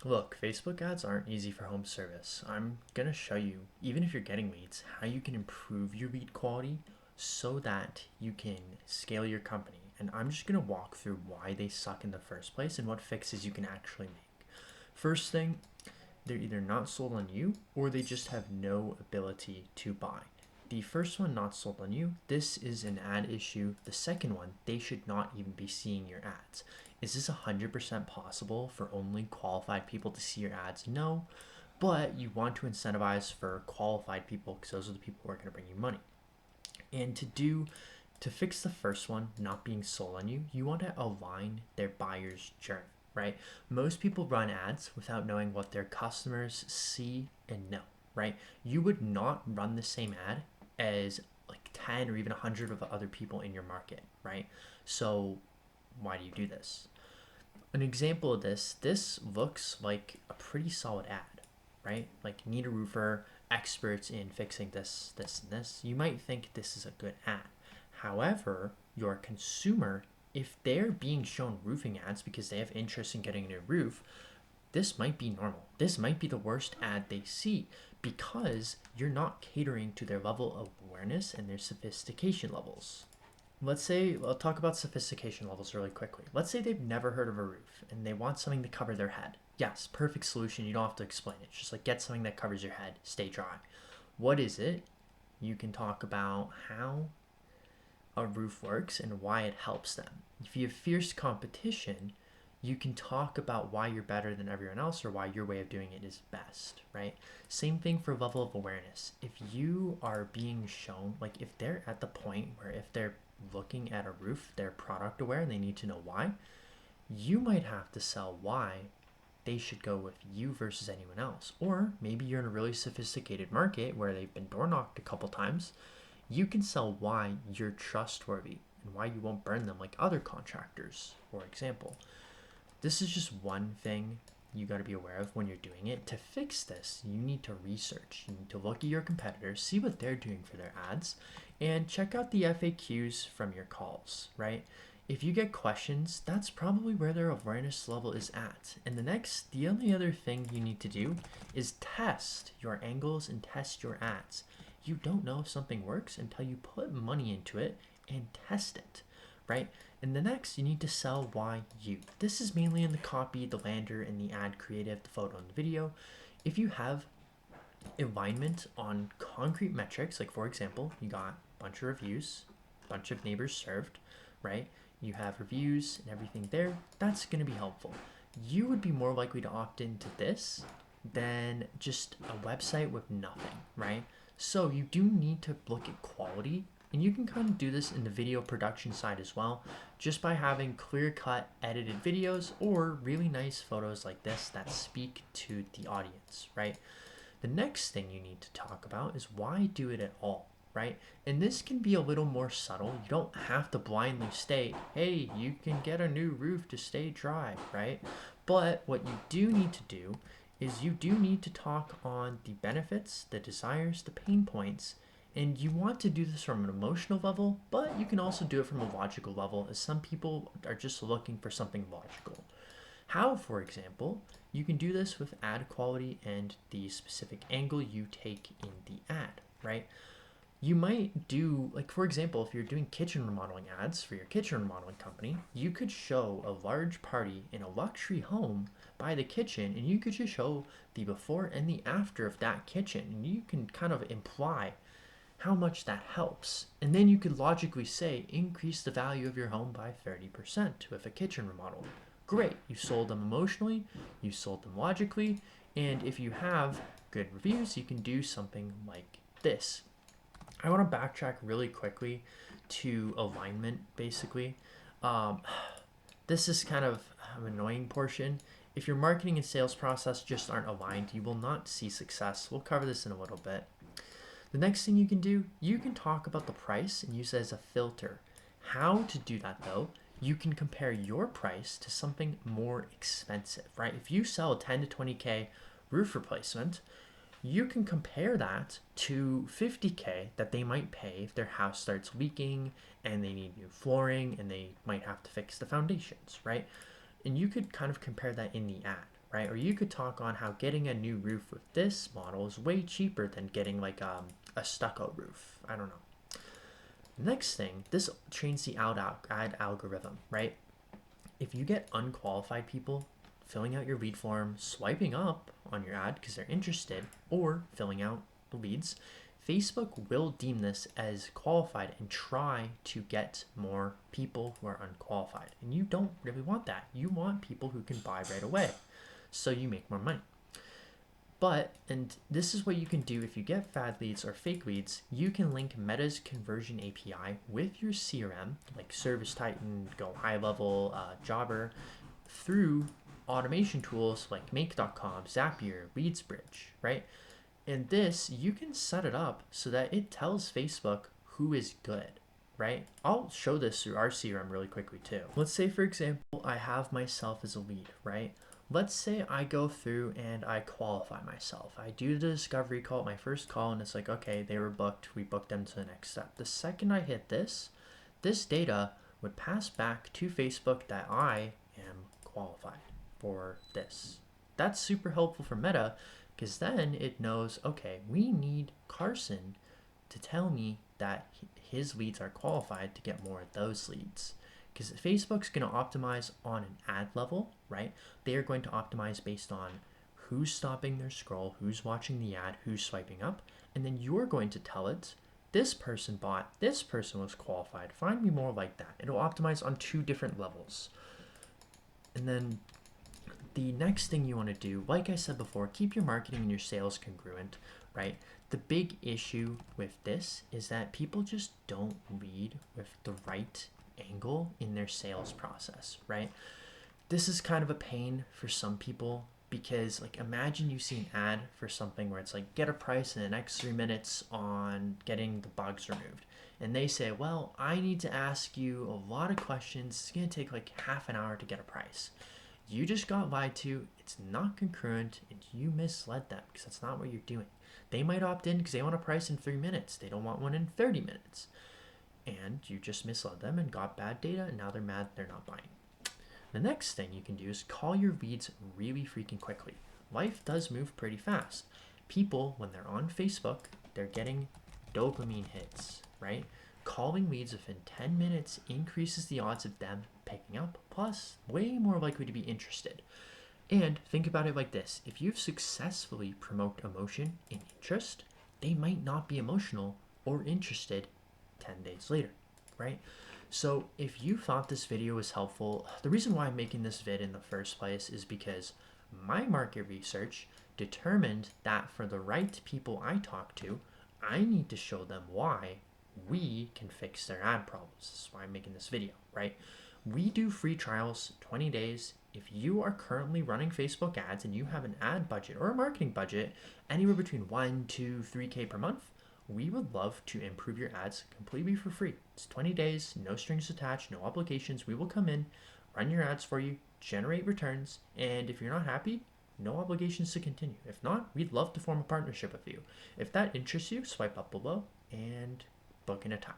Look, Facebook ads aren't easy for home service. I'm gonna show you, even if you're getting leads, how you can improve your lead quality so that you can scale your company. And I'm just gonna walk through why they suck in the first place and what fixes you can actually make. First thing, they're either not sold on you or they just have no ability to buy. The first one, not sold on you, this is an ad issue. The second one, they should not even be seeing your ads. Is this 100% possible for only qualified people to see your ads? No, but you want to incentivize for qualified people because those are the people who are going to bring you money. And to fix the first one, not being sold on you, you want to align their buyer's journey, right? Most people run ads without knowing what their customers see and know, right? You would not run the same ad as like 10 or even 100 of other people in your market, right? So why do you do this? An example of this looks like a pretty solid ad, right? Like need a roofer, experts in fixing this, this, and this. You might think this is a good ad. However, your consumer, if they're being shown roofing ads because they have interest in getting a new roof, this might be normal. This might be the worst ad they see because you're not catering to their level of awareness and their sophistication levels. Let's say, I'll talk about sophistication levels really quickly. Let's say they've never heard of a roof and they want something to cover their head. Yes, perfect solution. You don't have to explain it. Just like get something that covers your head, stay dry. What is it? You can talk about how a roof works and why it helps them. If you have fierce competition, you can talk about why you're better than everyone else or why your way of doing it is best, right? Same thing for level of awareness. If you are being shown, like if they're at the point where if they're looking at a roof, they're product aware and they need to know why, you might have to sell why they should go with you versus anyone else. Or maybe you're in a really sophisticated market where they've been door knocked a couple times. You can sell why you're trustworthy and why you won't burn them like other contractors, for example. This is just one thing you got to be aware of when you're doing it. To fix this, you need to research. You need to look at your competitors, see what they're doing for their ads, and check out the FAQs from your calls, right? If you get questions, that's probably where their awareness level is at. And the only other thing you need to do is test your angles and test your ads. You don't know if something works until you put money into it and test it, right? And the next, you need to sell why you. This is mainly in the copy, the lander, and the ad creative, the photo, and the video. If you have alignment on concrete metrics, like for example, you got a bunch of reviews, a bunch of neighbors served, right? You have reviews and everything there, that's going to be helpful. You would be more likely to opt into this than just a website with nothing, right? So you do need to look at quality, and you can kind of do this in the video production side as well, just by having clear-cut edited videos or really nice photos like this that speak to the audience, right? The next thing you need to talk about is why do it at all, right? And this can be a little more subtle. You don't have to blindly state, hey, you can get a new roof to stay dry, right? But what you do need to do is you do need to talk on the benefits, the desires, the pain points, and you want to do this from an emotional level, but you can also do it from a logical level, as some people are just looking for something logical. How, for example, you can do this with ad quality and the specific angle you take in the ad, right? You might do, like for example, if you're doing kitchen remodeling ads for your kitchen remodeling company, you could show a large party in a luxury home by the kitchen, and you could just show the before and the after of that kitchen, and you can kind of imply how much that helps. And then you could logically say, increase the value of your home by 30% with a kitchen remodel. Great, you sold them emotionally, you sold them logically, and if you have good reviews, you can do something like this. I want to backtrack really quickly to alignment, basically. Um, this is kind of an annoying portion. If your marketing and sales process just aren't aligned, you will not see success. We'll cover this in a little bit. The next thing you can do, you can talk about the price and use it as a filter. How to do that though, you can compare your price to something more expensive, right? If you sell a 10 to 20K roof replacement, you can compare that to 50K that they might pay if their house starts leaking and they need new flooring and they might have to fix the foundations, right? And you could kind of compare that in the ad, right? Or you could talk on how getting a new roof with this model is way cheaper than getting like a stucco roof. I don't know. Next thing, this trains the ad algorithm, right? If you get unqualified people filling out your lead form, swiping up on your ad because they're interested, or filling out the leads, Facebook will deem this as qualified and try to get more people who are unqualified. And you don't really want that. You want people who can buy right away so you make more money. But, and this is what you can do if you get fad leads or fake leads, you can link Meta's conversion API with your CRM, like Service Titan, Go High Level, Jobber, through automation tools like Make.com, Zapier, LeadsBridge, right? And this, you can set it up so that it tells Facebook who is good, right? I'll show this through our CRM really quickly too. Let's say, for example, I have myself as a lead, right? Let's say I go through and I qualify myself. I do the discovery call, my first call, and it's like, okay, they were booked. We booked them to the next step. The second I hit this data would pass back to Facebook that I am qualified for this. That's super helpful for Meta because then it knows, okay, we need Carson to tell me that his leads are qualified to get more of those leads. Because Facebook's going to optimize on an ad level, right? They are going to optimize based on who's stopping their scroll, who's watching the ad, who's swiping up, and then you're going to tell it, this person bought, this person was qualified, find me more like that. It'll optimize on 2 different levels. And then the next thing you want to do, like I said before, keep your marketing and your sales congruent, right? The big issue with this is that people just don't lead with the right angle in their sales process, right? This is kind of a pain for some people because, like, imagine you see an ad for something where it's like, get a price in the next 3 minutes on getting the bugs removed. And they say, well, I need to ask you a lot of questions. It's going to take like half an hour to get a price. You just got lied to. It's not congruent and you misled them because that's not what you're doing. They might opt in because they want a price in 3 minutes. They don't want one in 30 minutes. And you just misled them and got bad data, and now they're mad they're not buying. The next thing you can do is call your leads really freaking quickly. Life does move pretty fast. People, when they're on Facebook, they're getting dopamine hits, right? Calling leads within 10 minutes increases the odds of them picking up, plus way more likely to be interested. And think about it like this. If you've successfully promoted emotion and interest, they might not be emotional or interested 10 days later, right? So if you thought this video was helpful, the reason why I'm making this vid in the first place is because my market research determined that for the right people I talk to, I need to show them why we can fix their ad problems. This is why I'm making this video, right? We do free trials, 20 days. If you are currently running Facebook ads and you have an ad budget or a marketing budget anywhere between 1 to 3K per month, we would love to improve your ads completely for free. It's 20 days, no strings attached, no obligations. We will come in, run your ads for you, generate returns, and if you're not happy, no obligations to continue. If not, we'd love to form a partnership with you. If that interests you, swipe up below and book in a time.